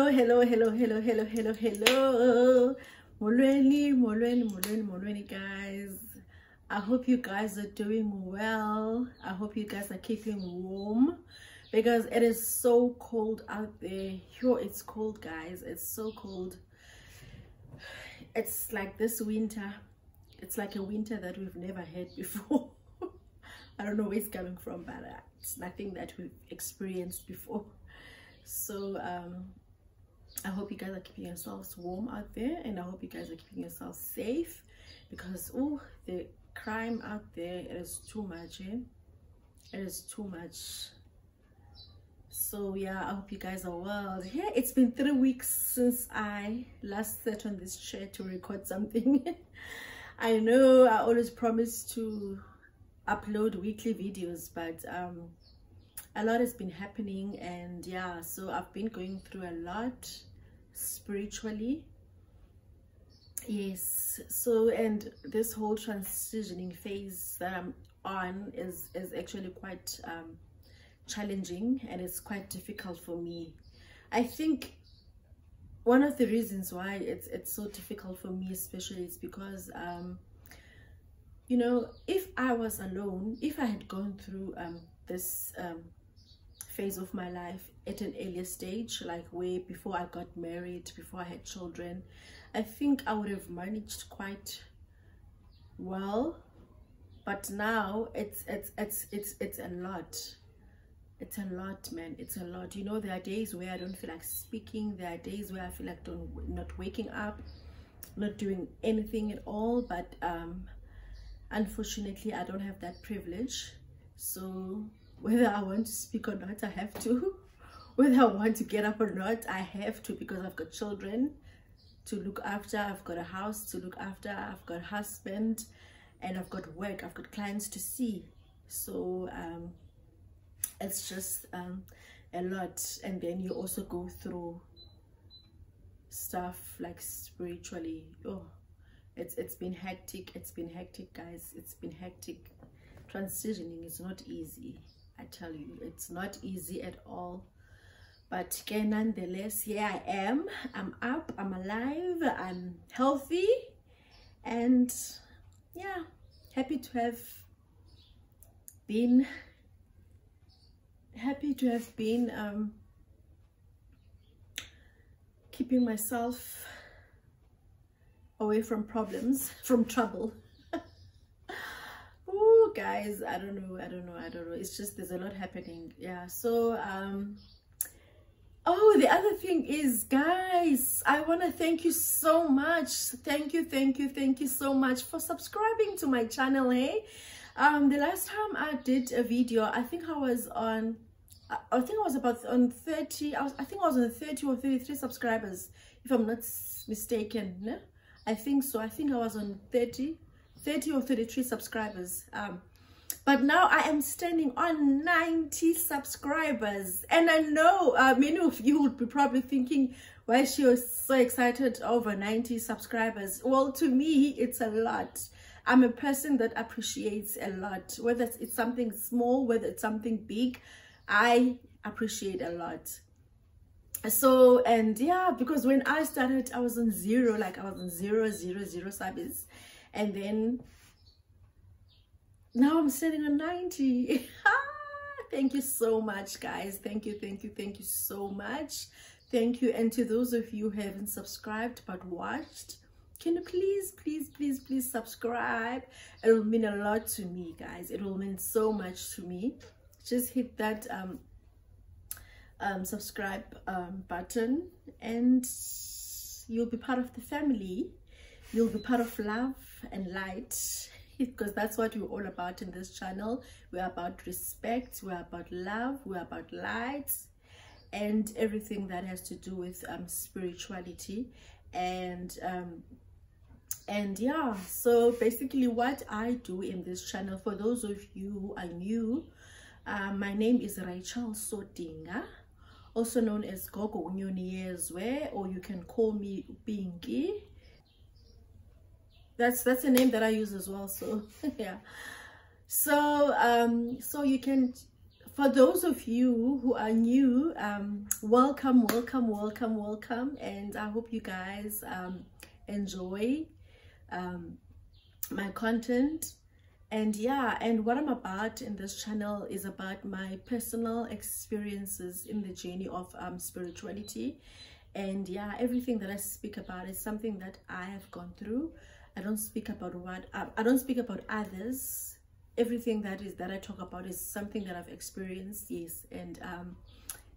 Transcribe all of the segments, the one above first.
Hello. Molweni, guys. I hope you guys are doing well. I hope you guys are keeping warm because it is so cold out there. Here it's cold, guys. It's so cold. It's like this winter. It's like a winter that we've never had before. I don't know where it's coming from, but it's nothing that we've experienced before. So I hope you guys are keeping yourselves warm out there, and I hope you guys are keeping yourselves safe because the crime out there, it is too much. It is too much. So yeah, I hope you guys are well. Yeah, it's been 3 weeks since I last sat on this chair to record something. I know I always promise to upload weekly videos, but a lot has been happening, and yeah, so I've been going through a lot spiritually. Yes, so and this whole transitioning phase that I'm on is actually quite challenging, and it's quite difficult for me. I think one of the reasons why it's so difficult for me especially is because you know, if I was alone, if I had gone through this phase of my life at an earlier stage, like way before I got married, before I had children, I think I would have managed quite well. But now it's a lot. It's a lot, man. It's a lot. You know, there are days where I don't feel like speaking. There are days where I feel like not waking up, not doing anything at all. But unfortunately, I don't have that privilege. So whether I want to speak or not, I have to. Whether I want to get up or not, I have to, because I've got children to look after, I've got a house to look after, I've got a husband, and I've got work, I've got clients to see. So it's just a lot. And then you also go through stuff like spiritually. It's been hectic. It's been hectic, guys. It's been hectic. Transitioning is not easy, I tell you. It's not easy at all. But nonetheless, here I am. I'm up, I'm alive, I'm healthy, and yeah, happy to have been keeping myself away from problems, from trouble. Oh, guys, I don't know. It's just there's a lot happening. Yeah. So oh, the other thing is, guys, I want to thank you so much. Thank you so much for subscribing to my channel. Hey, the last time I did a video, I think I was on 30. I think I was on 30 or 33 subscribers, if I'm not mistaken. No? I think so. I think I was on 30 or 33 subscribers. But now I am standing on 90 subscribers, and I know many of you would be probably thinking, why she was so excited over 90 subscribers. Well, to me, it's a lot. I'm a person that appreciates a lot, whether it's something small, whether it's something big. I appreciate a lot. So, and yeah, because when I started, I was on zero, like I was on zero subs, and then now I'm sitting on 90. Thank you so much, guys. Thank you so much. Thank you. And to those of you who haven't subscribed but watched, can you please subscribe? It will mean a lot to me, guys. It will mean so much to me. Just hit that subscribe button, and you'll be part of the family. You'll be part of love and light, because that's what we're all about in this channel. We're about respect, we're about love, we're about light, and everything that has to do with spirituality. And yeah, so basically what I do in this channel, for those of you who are new, my name is Rachel Sodinga, also known as Gogo Unyoniyezwe, or you can call me Bingi. That's a name that I use as well. So yeah, so so you can for those of you who are new, welcome, welcome, welcome, welcome, and I hope you guys enjoy my content. And yeah, and what I'm about in this channel is about my personal experiences in the journey of spirituality. And yeah, everything that I speak about is something that I have gone through. I don't speak about I don't speak about others. Everything that I talk about is something that I've experienced. Yes. And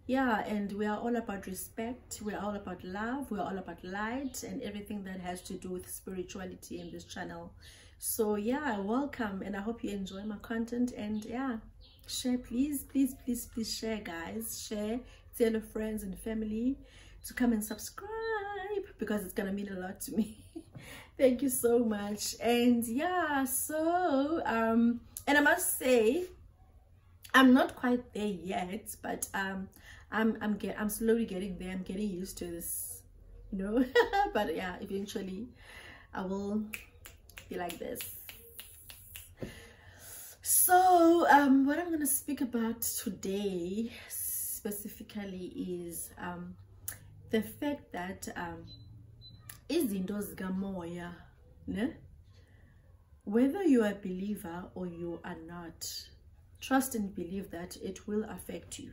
yeah, and we are all about respect, we're all about love, we're all about light, and everything that has to do with spirituality in this channel. So yeah, welcome, and I hope you enjoy my content. And yeah, share, please, please, please, please share, guys. Share, tell your friends and family to come and subscribe, because it's gonna mean a lot to me. Thank you so much. And yeah, so and I must say, I'm not quite there yet, but I'm slowly getting there. I'm getting used to this, you know. But yeah, eventually I will be like this. So what I'm going to speak about today specifically is the fact that Izinto ZikaMoya, ne? Whether you are a believer or you are not, trust and believe that it will affect you.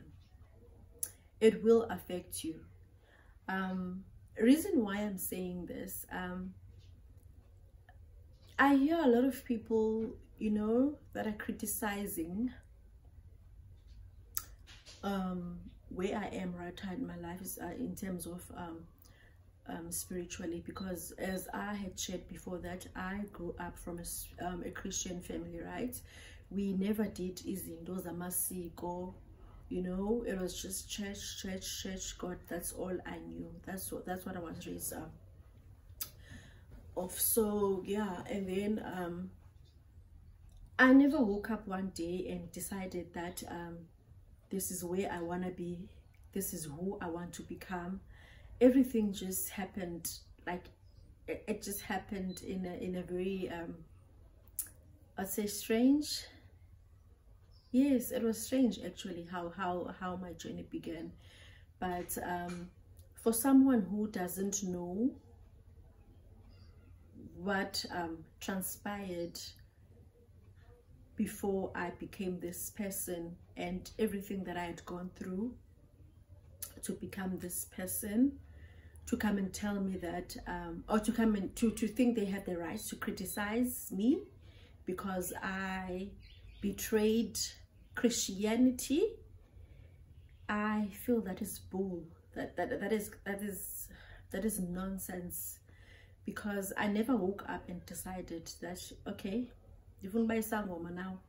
It will affect you. Reason why I'm saying this, I hear a lot of people, you know, that are criticizing where I am right now in my life is in terms of spiritually, because as I had shared before that I grew up from a Christian family, right? We never did Izinto zamasiko, you know. It was just church, God. That's all I knew. That's what I was raised of. So yeah, and then I never woke up one day and decided that this is where I want to be, this is who I want to become. Everything just happened, like it just happened in a very I'd say strange. Yes, it was strange actually how my journey began. But for someone who doesn't know what transpired before I became this person, and everything that I had gone through to become this person, to come and tell me that or to come and to think they have the right to criticize me because I betrayed Christianity, I feel that is bull. That is nonsense, because I never woke up and decided that okay, even by Sangoma now.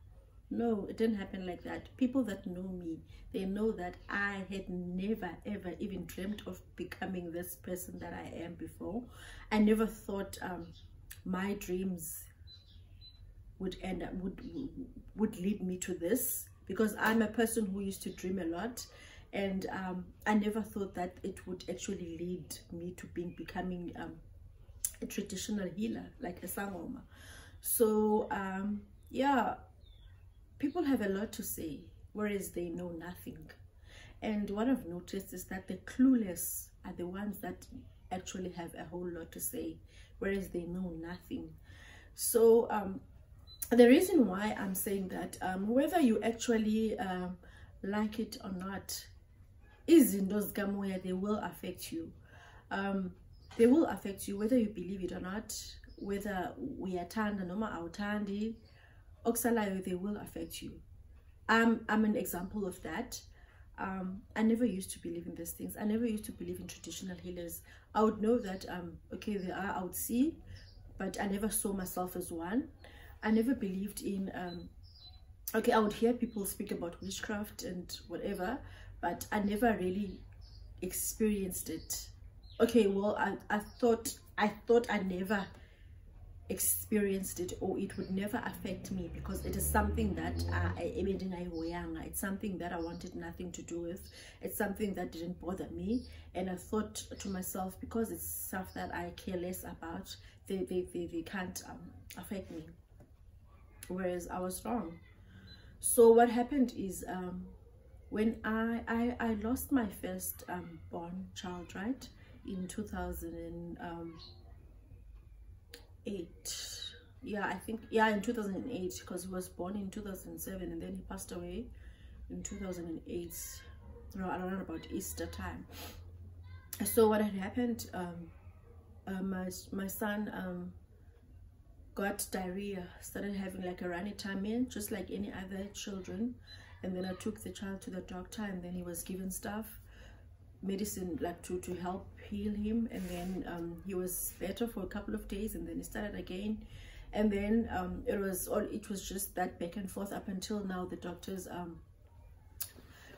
No, it didn't happen like that. People that know me, they know that I had never ever even dreamt of becoming this person that I am before. I never thought my dreams would end up would lead me to this, because I'm a person who used to dream a lot, and I never thought that it would actually lead me to becoming a traditional healer like a sangoma. So yeah, people have a lot to say, whereas they know nothing. And what I've noticed is that the clueless are the ones that actually have a whole lot to say, whereas they know nothing. So the reason why I'm saying that, whether you actually like it or not, Izinto ZikaMoya, they will affect you. They will affect you whether you believe it or not, whether we attend noma awuthandi, okusalayo, they will affect you. I'm an example of that. I never used to believe in these things. I never used to believe in traditional healers. I would know that okay, they are, I would see, but I never saw myself as one. I never believed in okay, I would hear people speak about witchcraft and whatever, but I never really experienced it. Okay, well, I thought I never experienced it, or it would never affect me, because it is something that it's something that I wanted nothing to do with. It's something that didn't bother me, and I thought to myself, because it's stuff that I care less about, they can't affect me, whereas I was wrong. So what happened is when I lost my first born child, right, in 2008. Yeah, I think, yeah, in 2008, because he was born in 2007 and then he passed away in 2008, around about Easter time. So what had happened, my son got diarrhea, started having like a runny tummy, just like any other children. And then I took the child to the doctor, and then he was given stuff, medicine, like to help heal him. And then he was better for a couple of days, and then he started again. And then it was just that back and forth up until now. The doctors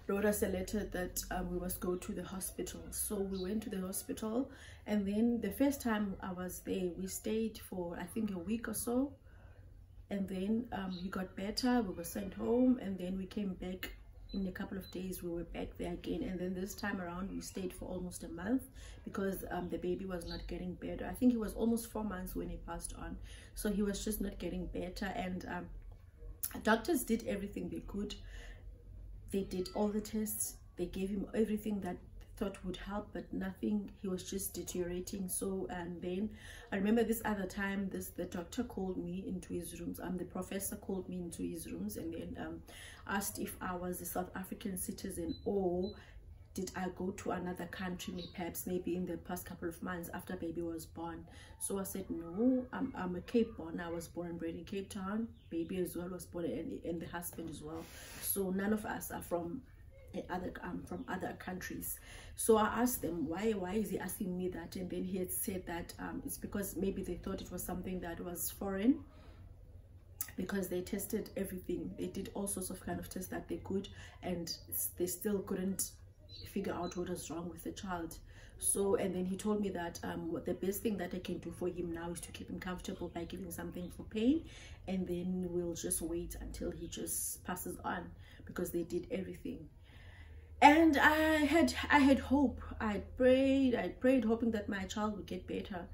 wrote us a letter that we must go to the hospital. So we went to the hospital, and then the first time I was there, we stayed for I think a week or so, and then he got better. We were sent home, and then we came back in a couple of days. We were back there again, and then this time around we stayed for almost a month because the baby was not getting better. I think he was almost 4 months when he passed on, so he was just not getting better. And doctors did everything they could. They did all the tests, they gave him everything that they thought would help, but nothing. He was just deteriorating. So, and then I remember this other time, the doctor called me into his rooms, the professor called me into his rooms, and then asked if I was a South African citizen or did I go to another country, perhaps maybe in the past couple of months after baby was born. So I said, no, I'm a Cape born. I was born and bred in Cape Town. Baby as well was born, and the husband as well. So none of us are from other countries. So I asked them, why is he asking me that? And then he had said that it's because maybe they thought it was something that was foreign, because they tested everything. They did all sorts of kind of tests that they could, and they still couldn't figure out what was wrong with the child. So, and then he told me that what the best thing that I can do for him now is to keep him comfortable by giving something for pain, and then we'll just wait until he just passes on, because they did everything. And I had hope. I prayed hoping that my child would get better,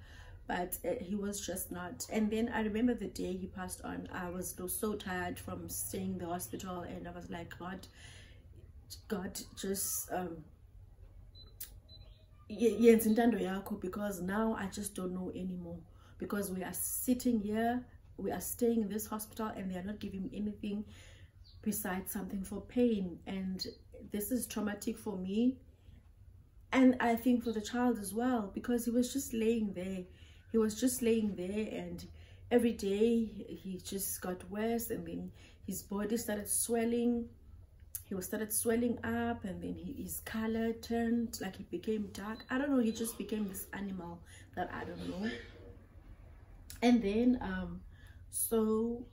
but he was just not. And then I remember the day he passed on, I was so tired from staying in the hospital, and I was like, God, just because now I just don't know anymore, because we are sitting here, we are staying in this hospital, and they are not giving anything besides something for pain. And this is traumatic for me, and I think for the child as well, because he was just laying there. He was just laying there, and every day he just got worse, and then his body started swelling. He started swelling up, and then his color turned, like he became dark. I don't know, he just became this animal that I don't know. And then so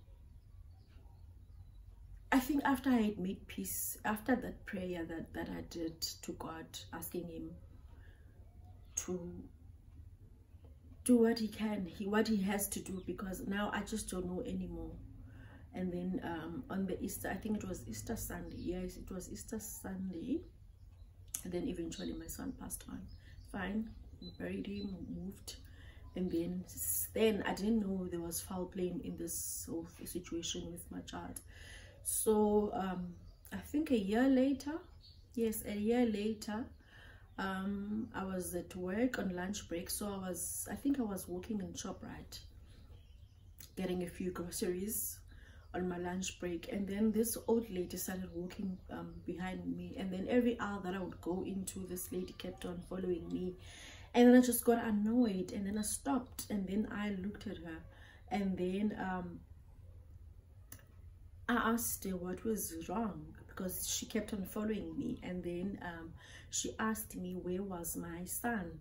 I think after I had made peace, after that prayer that I did to God, asking him to do what he can, what he has to do, because now I just don't know anymore. And then on the Easter, I think it was Easter Sunday, yes, it was Easter Sunday, and then eventually my son passed on. Fine, we buried him, moved, and then I didn't know there was foul play in this whole situation with my child. So I think a year later, yes, a year later, I was at work on lunch break. So I think I was working in ShopRite, getting a few groceries on my lunch break, and then this old lady started walking behind me, and then every aisle that I would go into, this lady kept on following me. And then I just got annoyed, and then I stopped, and then I looked at her, and then I asked her what was wrong, because she kept on following me. And then she asked me where was my son,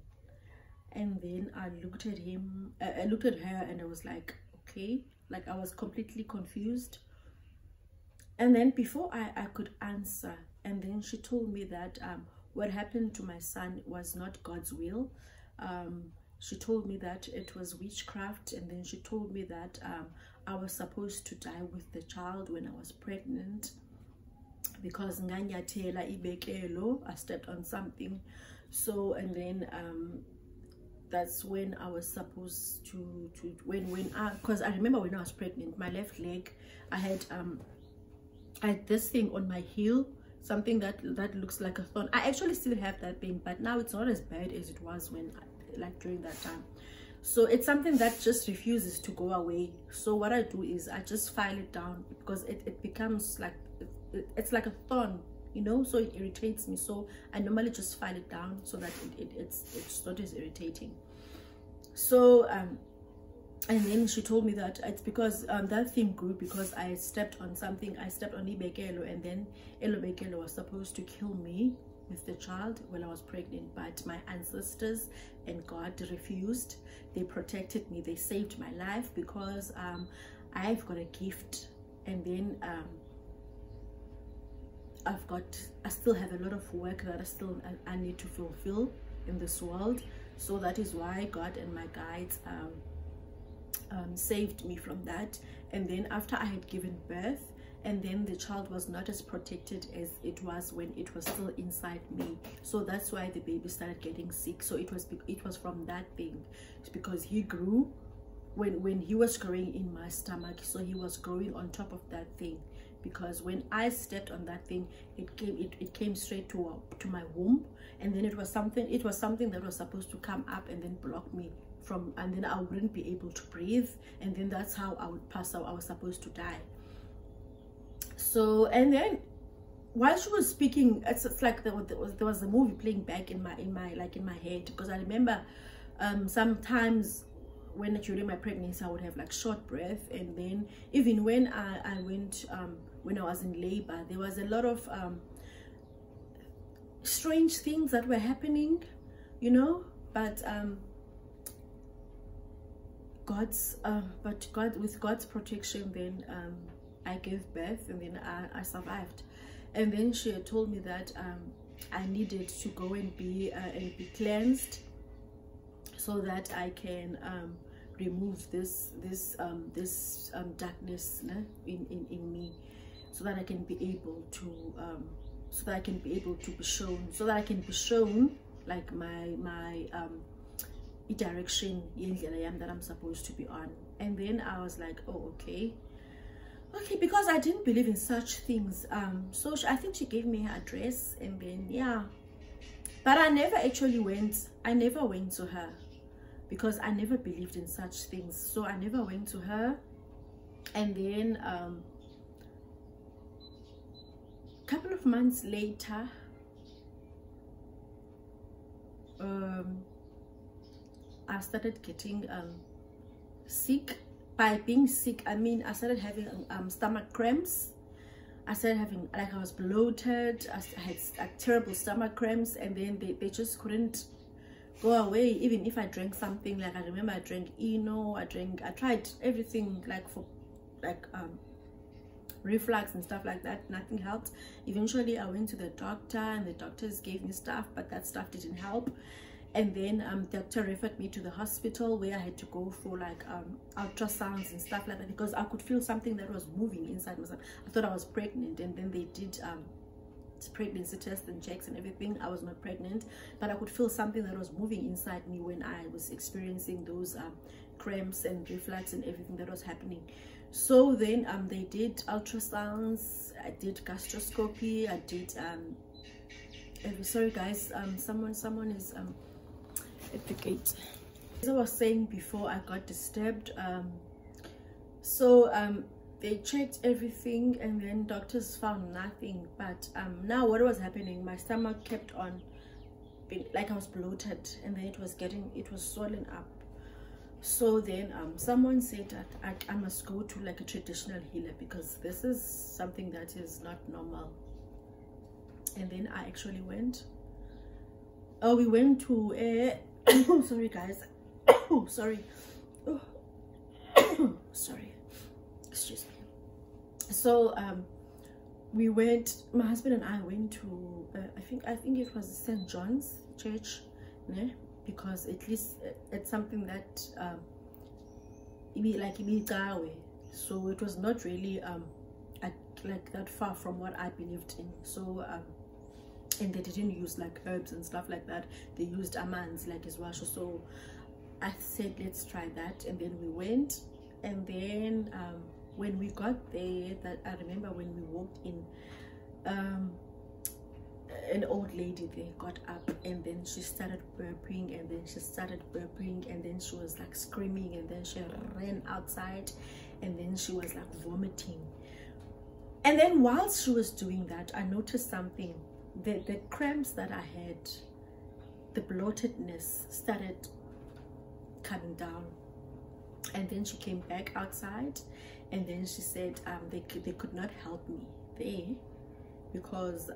and then I looked at him, I looked at her, and I was like, okay, like I was completely confused. And then before I could answer, and then she told me that what happened to my son was not God's will. She told me that it was witchcraft, and then she told me that I was supposed to die with the child when I was pregnant, because I stepped on something. So, and then that's when I was supposed to because I remember when I was pregnant, my left leg, I had this thing on my heel, something that looks like a thorn. I actually still have that pain, but now it's not as bad as it was when like during that time. So it's something that just refuses to go away. So what I do is I just file it down, because it becomes like it's like a thorn, you know, so it irritates me. So I normally just file it down so that it's not as irritating. So and then she told me that it's because that thing grew because I stepped on something. I stepped on ibekelo, and then elobekelo was supposed to kill me with the child when I was pregnant, but my ancestors and God refused. They protected me. They saved my life, because I've got a gift, and then I still have a lot of work that I need to fulfill in this world. So that is why God and my guides saved me from that. And then after I had given birth, and then the child was not as protected as it was when it was still inside me. So that's why the baby started getting sick. So it was from that thing. It's because he grew when he was growing in my stomach. So he was growing on top of that thing, because when I stepped on that thing, it came straight to my womb, and then it was something that was supposed to come up and then block me from, and then I wouldn't be able to breathe, and then that's how I would pass out. I was supposed to die. So, and then while she was speaking, it's like there was a movie playing back in my head, because I remember sometimes during my pregnancy I would have like short breath, and then even when I went when I was in labor, there was a lot of strange things that were happening, you know, but with God's protection, then I gave birth, and then I survived. And then she had told me that I needed to go and be cleansed, so that I can remove this darkness in me, so that I can be able to be shown like my direction that I'm supposed to be on. And then I was like, oh, okay, because I didn't believe in such things. So I think she gave me her address, and then yeah, but I never went to her, because I never believed in such things. So I never went to her. And then a couple of months later, I started getting sick. By being sick, I mean I started having stomach cramps. I started having, like, I was bloated. I had like terrible stomach cramps, and then they just couldn't go away. Even if I drank something, like I remember I drank Eno, I tried everything, like for like reflux and stuff like that. Nothing helped. Eventually I went to the doctor, and the doctors gave me stuff, but that stuff didn't help. And then the doctor referred me to the hospital, where I had to go for like ultrasounds and stuff like that, because I could feel something that was moving inside myself. I thought I was pregnant, and then they did pregnancy tests and checks and everything. I was not pregnant, but I could feel something that was moving inside me when I was experiencing those cramps and reflux and everything that was happening. So then they did ultrasounds, I did gastroscopy, I did sorry guys, someone is at the gate. As I was saying before, I got disturbed. So they checked everything, and then doctors found nothing. But now what was happening, my stomach kept on being, like I was bloated, and then it was swollen up. So then someone said that I must go to like a traditional healer, because this is something that is not normal. And then I actually went. We went to a sorry guys. Sorry. Sorry, excuse me. So we went, my husband and I went to I think it was St. John's Church, né? Because at least it's something that so it was not really like that far from what I believed in. So and they didn't use like herbs and stuff like that. They used amans like iswasho. So I said, let's try that. And then we went, and then when we got there, that I remember when we walked in, an old lady there got up, and then she started burping, and then she started burping, and then she was like screaming, and then she ran outside, and then she was like vomiting. And then whilst she was doing that, I noticed something. The cramps that I had, the bloatedness started coming down. And then she came back outside, and then she said they could not help me there, because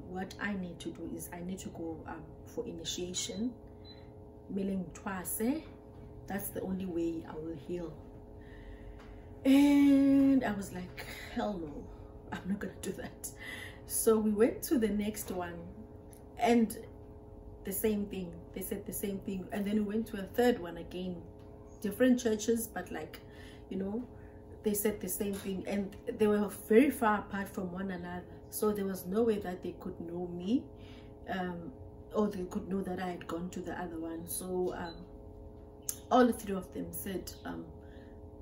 what I need to do is I need to go for initiation, meaning twice. That's the only way I will heal. And I was like, hell no, I'm not gonna do that. So we went to the next one, and the same thing. They said the same thing. And then we went to a third one again, different churches, but like, you know, they said the same thing, and they were very far apart from one another, so there was no way that they could know me, or they could know that I had gone to the other one. So all the three of them said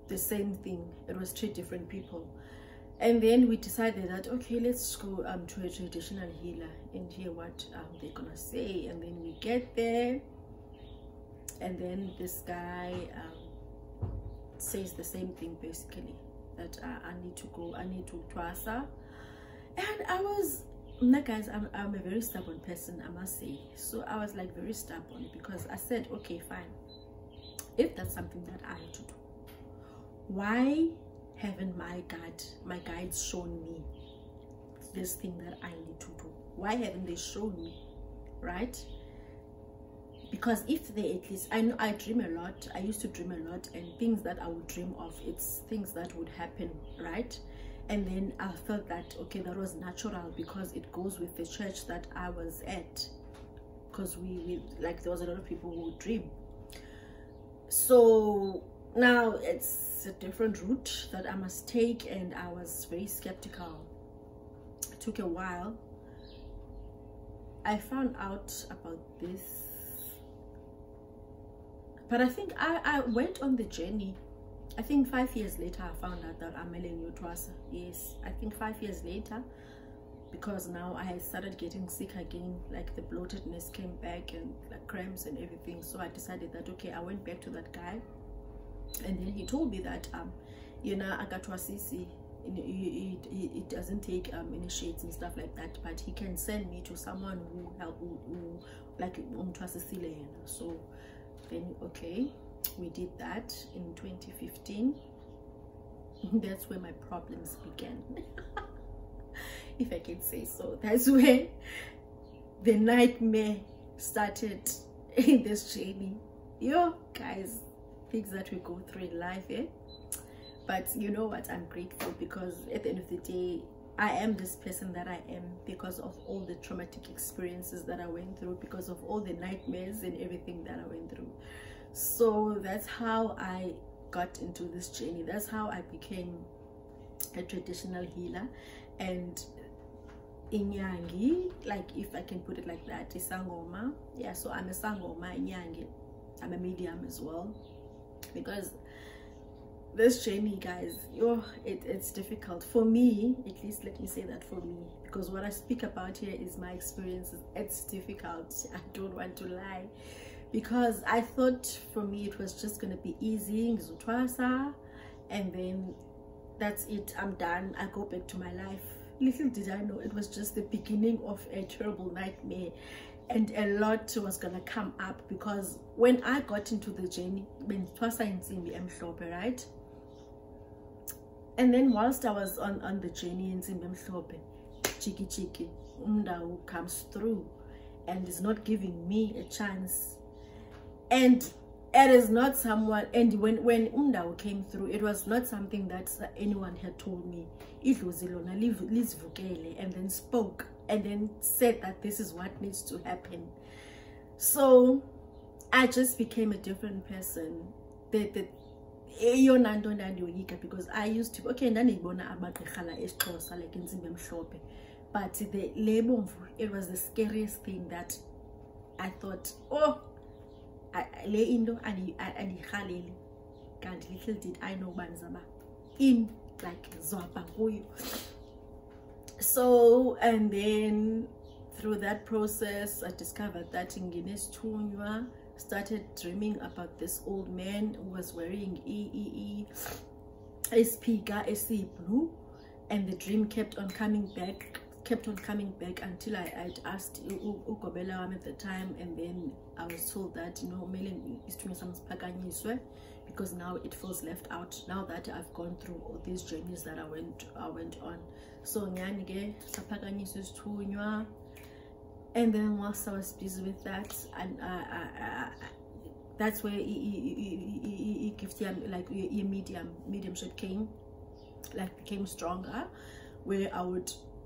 the same thing. It was three different people. And then we decided that, okay, let's go to a traditional healer and hear what they're gonna say. And then we get there, and then this guy says the same thing, basically, that I need to go, I need to twasa. And I was, guys, I'm a very stubborn person, I must say. So I was like very stubborn, because I said, okay, fine, if that's something that I have to do, why haven't my guides shown me this thing that I need to do? Why haven't they shown me, right? Because if they at least, I know I dream a lot, I used to dream a lot, and things that I would dream of, it's things that would happen, right? And then I felt that, okay, that was natural, because it goes with the church that I was at, because we like, there was a lot of people who would dream. So now it's a different route that I must take, and I was very skeptical. It took a while. I found out about this, but I think I went on the journey. I think 5 years later I found out that I'm Melanie Twasa. Yes, I think 5 years later, because now I had started getting sick again, like the bloatedness came back and like cramps and everything. So I decided that, okay, I went back to that guy, and then he told me that you know, agatwasisi, it doesn't take initiates and stuff like that, but he can send me to someone who like umtwasisile. So then, okay, we did that in 2015. That's where my problems began, if I can say so. That's where the nightmare started in this journey. Yo, guys, things that we go through in life, eh? But you know what, I'm grateful, because at the end of the day, I am this person that I am because of all the traumatic experiences that I went through, because of all the nightmares and everything that I went through. So that's how I got into this journey. That's how I became a traditional healer. And Inyangi, like, if I can put it like that, is Sangoma. Yeah, so I'm a Sangoma Inyangi. I'm a medium as well, because this journey, guys, it's difficult for me, at least. Let me say that for me, because what I speak about here is my experiences. It's difficult, I don't want to lie, because I thought for me it was just going to be easy, ngizotwasa, and then that's it, I'm done, I go back to my life. Little did I know, it was just the beginning of a terrible nightmare, and a lot was gonna come up, because when I got into the journey, right? And then whilst I was on the journey in Zimbabwe, Chiki Umdao comes through and is not giving me a chance. And it is not someone, and when Umdao came through, it was not something that anyone had told me. It was Ilona Lizvukele, and then spoke and then said that this is what needs to happen. So I just became a different person. Because I used to, okay, like in but the label, it was the scariest thing that I thought, oh, little did I know Banzaba in like Zwapanguyu. So, and then through that process, I discovered that in Guinness Tunywa, started dreaming about this old man who was wearing a speaker, blue, and the dream kept on coming back until I'd asked Ugobela at the time, and then I was told that, you know, because now it feels left out now that I've gone through all these journeys that I went on. So and then whilst I was busy with that, and that's where like mediumship became stronger, where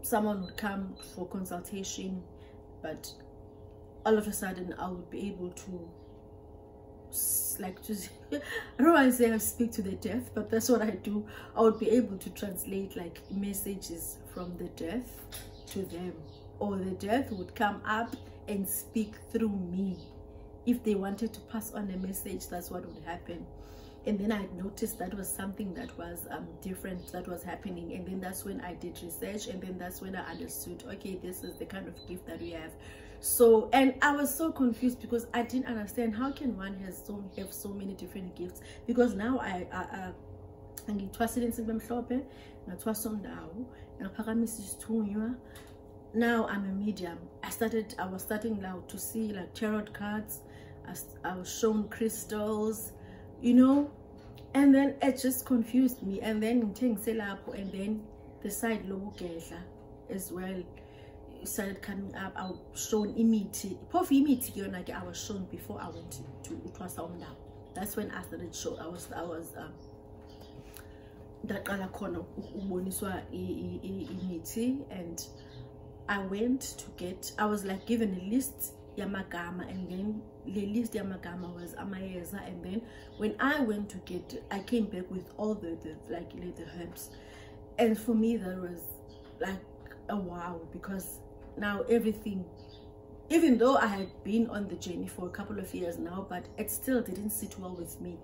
someone would come for consultation, but all of a sudden I would be able to I don't want to say I speak to the deaf, but that's what I do. I would be able to translate like messages from the deaf to them, or the deaf would come up and speak through me. If they wanted to pass on a message, that's what would happen. And then I noticed that was something that was different that was happening, and then that's when I did research, and then that's when I understood, okay, this is the kind of gift that we have. So, and I was so confused because I didn't understand how can one have so many different gifts, because now now I'm a medium. I was starting now to see like tarot cards. I was shown crystals, you know, and then it just confused me. And then and then the side lobugedla as well started coming up. I was shown imiti. I was shown before I went to Utwasaumda. That's when I started show. I was that corner imiti, and I went to get, I was like given a list yamagama, and then the list yamagama was amayeza, and then when I went to get, I came back with all the herbs, and for me that was like a wow, because now everything, even though I had been on the journey for a couple of years now, but it still didn't sit well with me.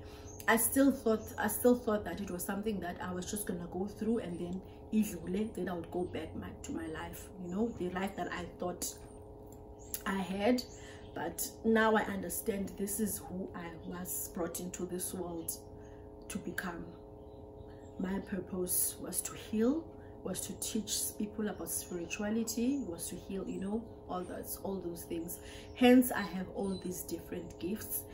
I still thought that it was something that I was just gonna go through, and then I would go back to my life, you know, the life that I thought I had. But now I understand this is who I was brought into this world to become. My purpose was to heal, was to teach people about spirituality, was to heal, you know, all those things. Hence I have all these different gifts,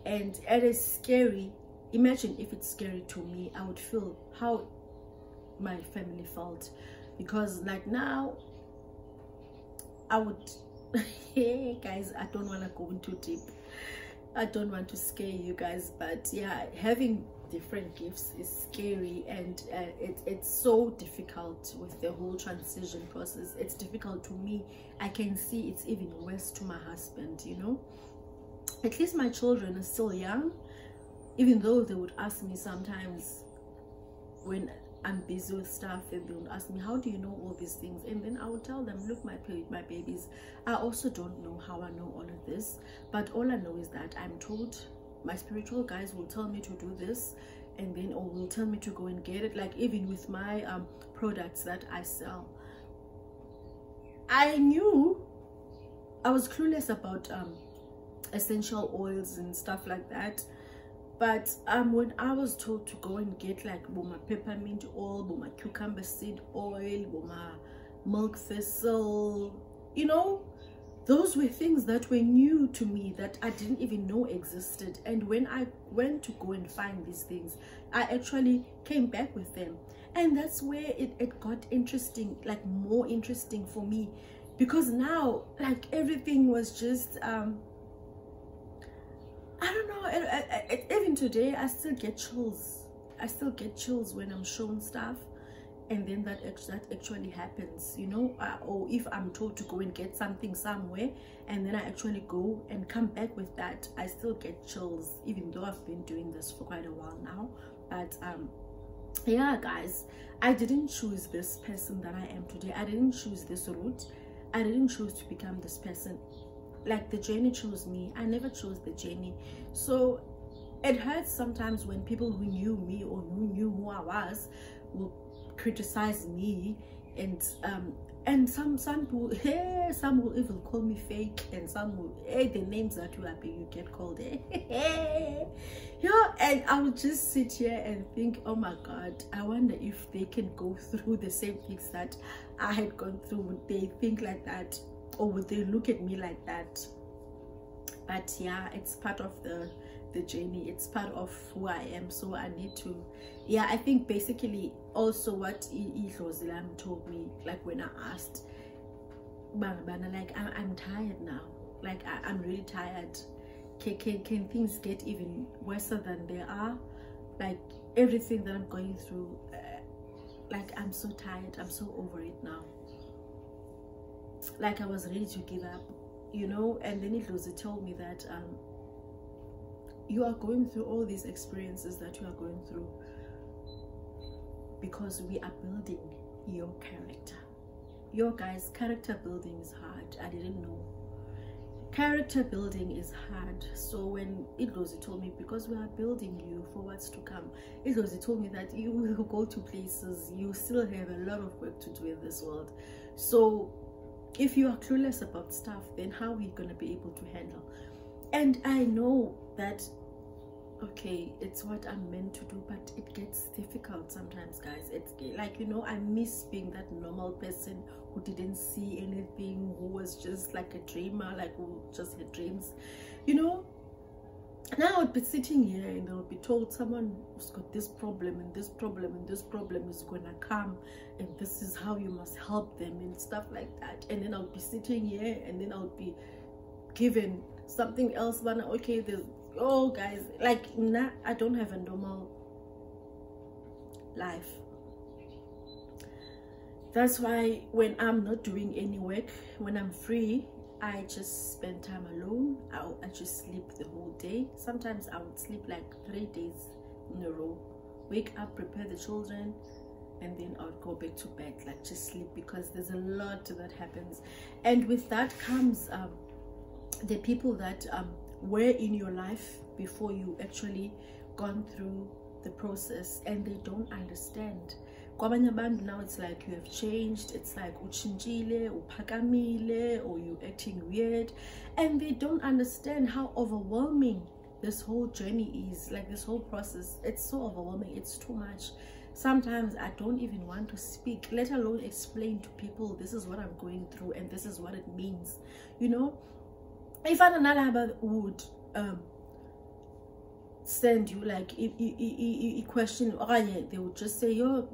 and it is scary. Imagine if it's scary to me, I would feel how my family felt, because like now I would hey guys, I don't want to go into deep, I don't want to scare you guys, but yeah, having different gifts is scary, and it's so difficult with the whole transition process. It's difficult to me. I can see it's even worse to my husband, you know. At least my children are still young, even though they would ask me sometimes when I'm busy with stuff, and they would ask me, how do you know all these things? And then I would tell them, look, my babies, I also don't know how I know all of this, but all I know is that I'm told. My spiritual guides will tell me to do this, and then, or will tell me to go and get it. Like even with my products that I sell, I was clueless about essential oils and stuff like that. But when I was told to go and get like boma peppermint oil, boma cucumber seed oil, boma milk thistle, you know, those were things that were new to me, that I didn't even know existed. And when I went to go and find these things, I actually came back with them. And that's where it got interesting, like more interesting for me, because now like everything was just I don't know, even today I still get chills. I still get chills when I'm shown stuff, and then that actually happens, you know. Or if I'm told to go and get something somewhere, and then I actually go and come back with that, I still get chills, even though I've been doing this for quite a while now. But yeah guys, I didn't choose this person that I am today. I didn't choose this route. I didn't choose to become this person. Like the journey chose me. I never chose the journey. So it hurts sometimes when people who knew me or who knew who I was will criticize me and And some will, hey, some will even call me fake, and some will, hey, the names that you get called, hey. Yeah, and I would just sit here and think, oh my God, I wonder if they can go through the same things that I had gone through. Would they think like that, or would they look at me like that? But yeah, it's part of the journey, it's part of who I am. So I need to, yeah, I think basically also what Idlozilam told me, like when I asked Bana, like I'm tired now, like I'm really tired. Can things get even worse than they are? Like everything that I'm going through, like I'm so tired, I'm so over it now. Like I was ready to give up, you know. And then Idlozi told me that you are going through all these experiences that you are going through because we are building your character. Your guys, character building is hard. I didn't know. Character building is hard. So when Idlozi told me, because we are building you for what's to come, Idlozi told me that you will go to places, you still have a lot of work to do in this world. So if you are clueless about stuff, then how are we going to be able to handle? And I know that, okay, it's what I'm meant to do, but it gets difficult sometimes, guys. It's like, you know, I miss being that normal person who didn't see anything, who was just like a dreamer, like who just had dreams, you know. Now I would be sitting here and I would be told someone who's got this problem and this problem and this problem is gonna come, and this is how you must help them and stuff like that. And then I would be sitting here and then I would be given something else, but okay, there's, oh guys, like nah, I don't have a normal life. That's why when I'm not doing any work, when I'm free, I just spend time alone. I just sleep the whole day. Sometimes I would sleep like 3 days in a row, wake up, prepare the children, and then I would go back to bed, like just sleep, because there's a lot that happens. And with that comes the people that were in your life before you actually gone through the process, and they don't understand. Now it's like you have changed, it's like uchinjile, uphakamile, or you're acting weird, and they don't understand how overwhelming this whole journey is. Like this whole process, it's so overwhelming, it's too much. Sometimes I don't even want to speak, let alone explain to people this is what I'm going through and this is what it means, you know. If Ananalaba would send you like a question, they would just say, yo,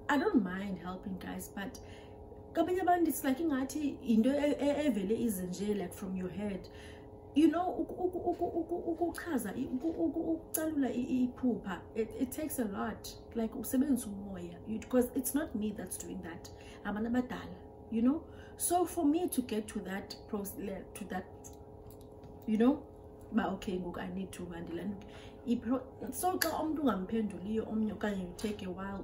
I don't mind helping, guys, but it's like like from your head, you know. It takes a lot, like because it's not me that's doing that, I'm an you know. So for me to get to that process, to that, you know, but okay, look, I need to handle it. So you take a while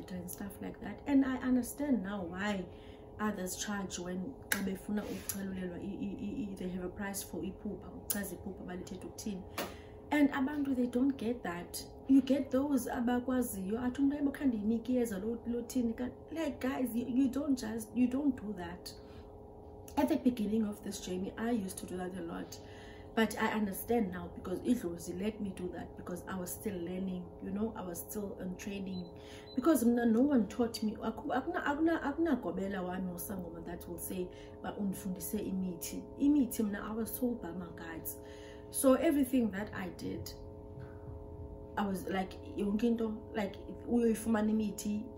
and stuff like that. And I understand now why others charge when they have a price for and abantu, they don't get that. You get those abakwaziyo, like guys, you don't do that. At the beginning of this journey, I used to do that a lot, but I understand now because Idlozi let me do that, because I was still learning, you know. I was still in training, because no one taught me. Akuna one or someone that will say, but unfundise imiti. I was told by my guides. So everything that I did, I was like, like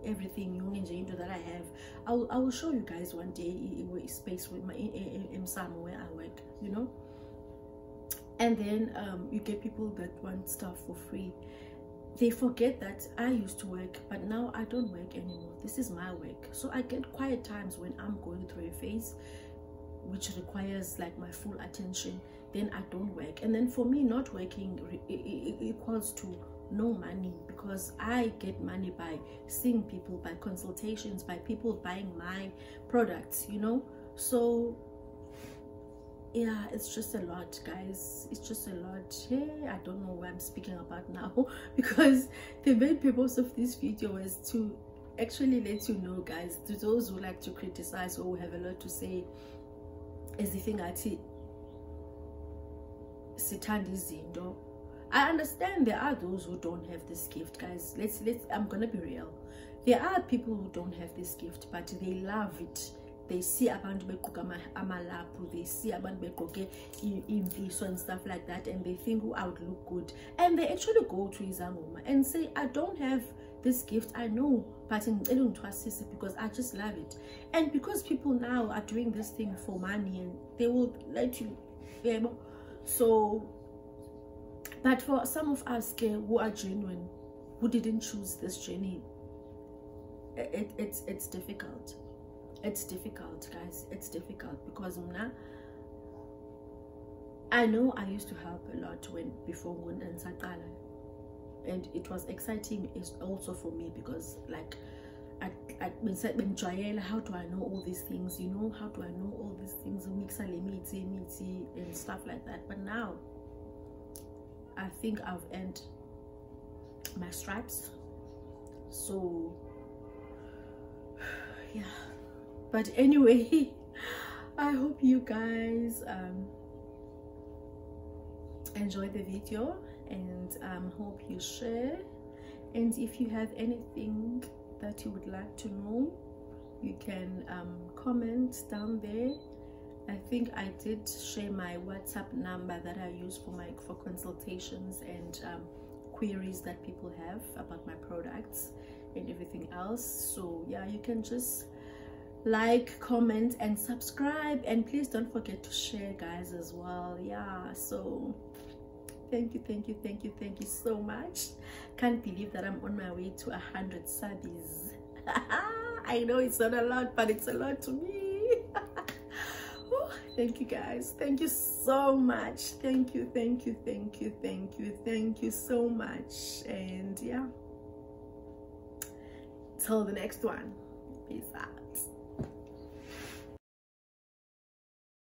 everything that I have, I will show you guys one day a space with my in somewhere I work, you know. And then you get people that want stuff for free. They forget that I used to work, but now I don't work anymore. This is my work. So I get quiet times when I'm going through a phase which requires like my full attention. Then I don't work. And then for me, not working equals to no money, because I get money by seeing people, by consultations, by people buying my products, you know. So yeah, it's just a lot, guys. It's just a lot. Hey, I don't know what I'm speaking about now because the main purpose of this video is to actually let you know, guys, to those who like to criticize or who have a lot to say, is the thing I see Izinto. I understand there are those who don't have this gift, guys. I'm gonna be real. There are people who don't have this gift, but they love it. They see abantu begqoka amalaphu, they see abantu begqoke imfiso and stuff like that, and they think, oh, I would look good, and they actually go to ZikaMoya and say, I don't have this gift, I know, but because I just love it. And because people now are doing this thing for money, and they will let you, so, but for some of us who are genuine, who didn't choose this journey, it's difficult. It's difficult, guys. It's difficult because I know I used to help a lot before and Sakala, and it was exciting also for me because like how do I know all these things? You know, how do I know all these things? And stuff like that. But now I think I've earned my stripes. So yeah. But anyway, I hope you guys enjoy the video, and hope you share. And if you have anything that you would like to know, you can comment down there. I think I did share my WhatsApp number that I use for consultations and queries that people have about my products and everything else. So yeah, you can just like, comment, and subscribe, and please don't forget to share, guys, as well. Yeah, so thank you so much. Can't believe that I'm on my way to 100 subbies. I know it's not a lot, but it's a lot to me. Thank you, guys. Thank you so much. Thank you so much. And yeah, till the next one, peace out.